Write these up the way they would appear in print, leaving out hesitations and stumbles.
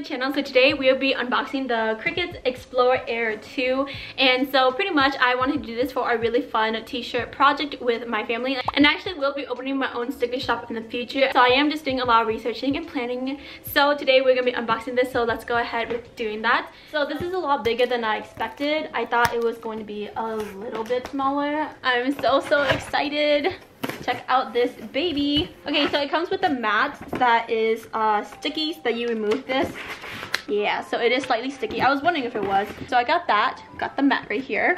channel. So today we'll be unboxing the Cricut Explore Air 2, and so pretty much I wanted to do this for a really fun t-shirt project with my family, and I actually will be opening my own sticker shop in the future, so I am just doing a lot of researching and planning. So today we're gonna be unboxing this, so let's go ahead with doing that. So this is a lot bigger than I expected. I thought it was going to be a little bit smaller. I'm so excited. Check out this baby. Okay, so it comes with a mat that is sticky, so that you remove this. Yeah, so it is slightly sticky. I was wondering if it was. So I got that. Got the mat right here.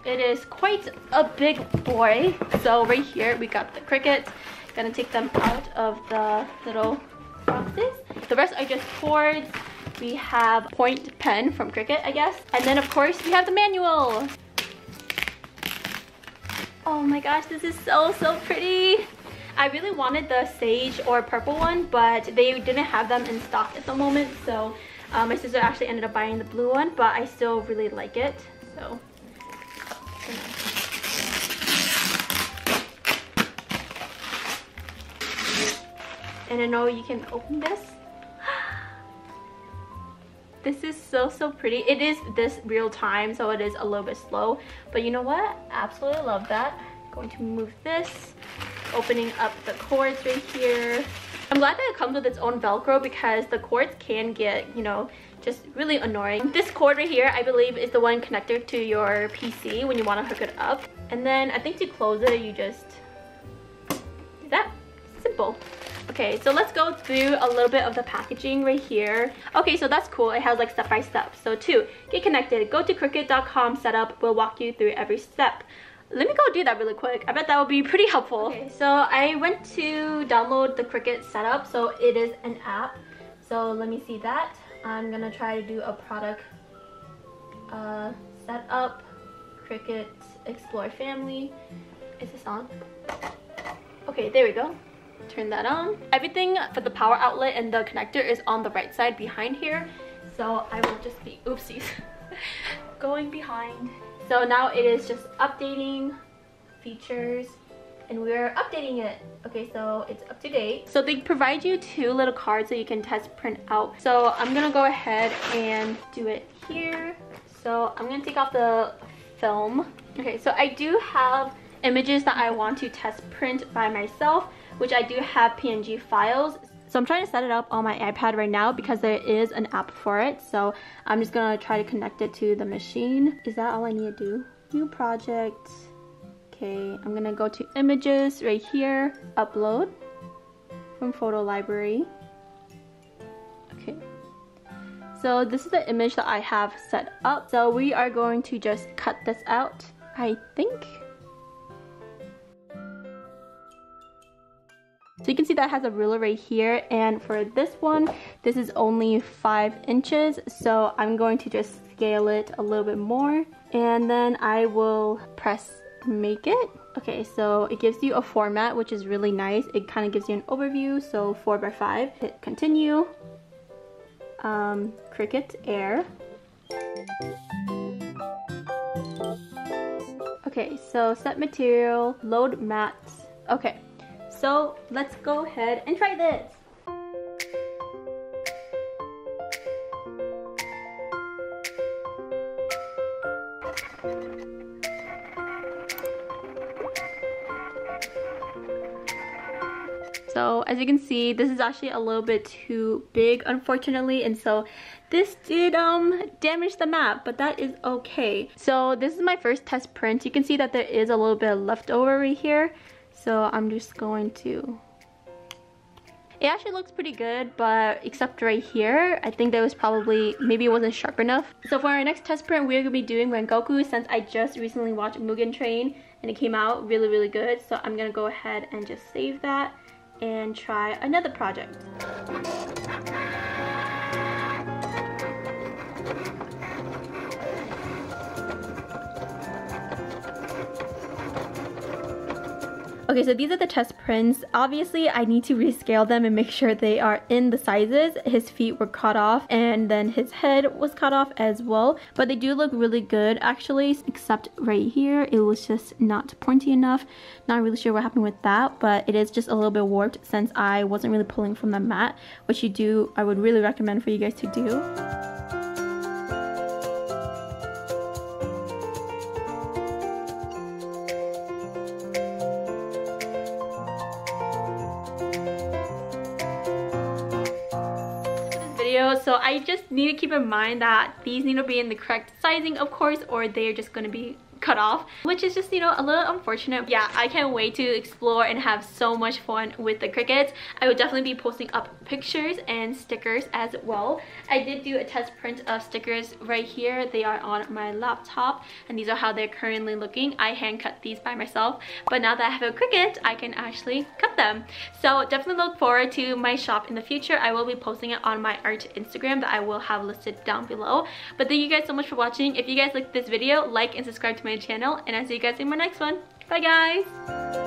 It is quite a big boy. So right here we got the Cricut. Gonna take them out of the little boxes. The rest are just cords. We have point pen from Cricut, I guess. And then of course we have the manual. Oh my gosh, this is so pretty. I really wanted the sage or purple one, but they didn't have them in stock at the moment, so my sister actually ended up buying the blue one, but I still really like it. So and I know you can open this. This is so pretty. It is this real time, so it is a little bit slow, but you know what? Absolutely love that. I'm going to move this, opening up the cords right here. I'm glad that it comes with its own Velcro because the cords can get, you know, just really annoying. This cord right here, I believe, is the one connected to your PC when you want to hook it up. And then I think to close it, you just do that. Simple. Okay, so let's go through a little bit of the packaging right here. Okay, so that's cool. It has like step by step. So 2, get connected. Go to Cricut.com setup. We'll walk you through every step. Let me go do that really quick. I bet that would be pretty helpful. Okay, so I went to download the Cricut setup. So it is an app. So let me see that. I'm gonna try to do a product setup. Cricut Explore Family. Is this on? Okay, there we go. Turn that on. Everything for the power outlet and the connector is on the right side behind here, so I will just be oopsies going behind. So now it is just updating features, and we're updating it. Okay, so it's up to date. So they provide you 2 little cards that you can test print out. So I'm gonna go ahead and do it here. So I'm gonna take off the film. Okay, so I do have images that I want to test print by myself, which I do have PNG files. So I'm trying to set it up on my iPad right now because there is an app for it. So I'm just gonna try to connect it to the machine. Is that all I need to do? New project. Okay, I'm gonna go to images right here, upload from photo library. Okay, so this is the image that I have set up. So we are going to just cut this out, I think. So you can see that it has a ruler right here, and for this one, this is only 5 inches, so I'm going to just scale it a little bit more, and then I will press make it. Okay, so it gives you a format, which is really nice. It kind of gives you an overview, so 4x5. Hit continue. Cricut Air. Okay, so set material, load mats. Okay. So let's go ahead and try this. So as you can see, this is actually a little bit too big, unfortunately, and so this did damage the map, but that is okay. So this is my first test print. You can see that there is a little bit of leftover right here. So I'm just going to... It actually looks pretty good, but except right here, I think there was probably, maybe it wasn't sharp enough. So for our next test print, we're going to be doing Rengoku, since I just recently watched Mugen Train and it came out really good. So I'm going to go ahead and just save that and try another project. Okay, so these are the test prints. Obviously, I need to rescale them and make sure they are in the sizes. His feet were cut off and then his head was cut off as well. But they do look really good actually, except right here. It was just not pointy enough. Not really sure what happened with that, but it is just a little bit warped since I wasn't really pulling from the mat, which I would really recommend for you guys to do. So I just need to keep in mind that these need to be in the correct sizing, of course, or they're just going to be cut off, which is just, you know, a little unfortunate. Yeah, I can't wait to explore and have so much fun with the crickets. I would definitely be posting up pictures and stickers as well. I did do a test print of stickers right here. They are on my laptop and these are how they're currently looking. I hand cut these by myself, but now that I have a cricket, I can actually cut them. So definitely look forward to my shop in the future. I will be posting it on my art Instagram that I will have listed down below. But thank you guys so much for watching. If you guys liked this video, like and subscribe to my channel, and I'll see you guys in my next one. Bye guys!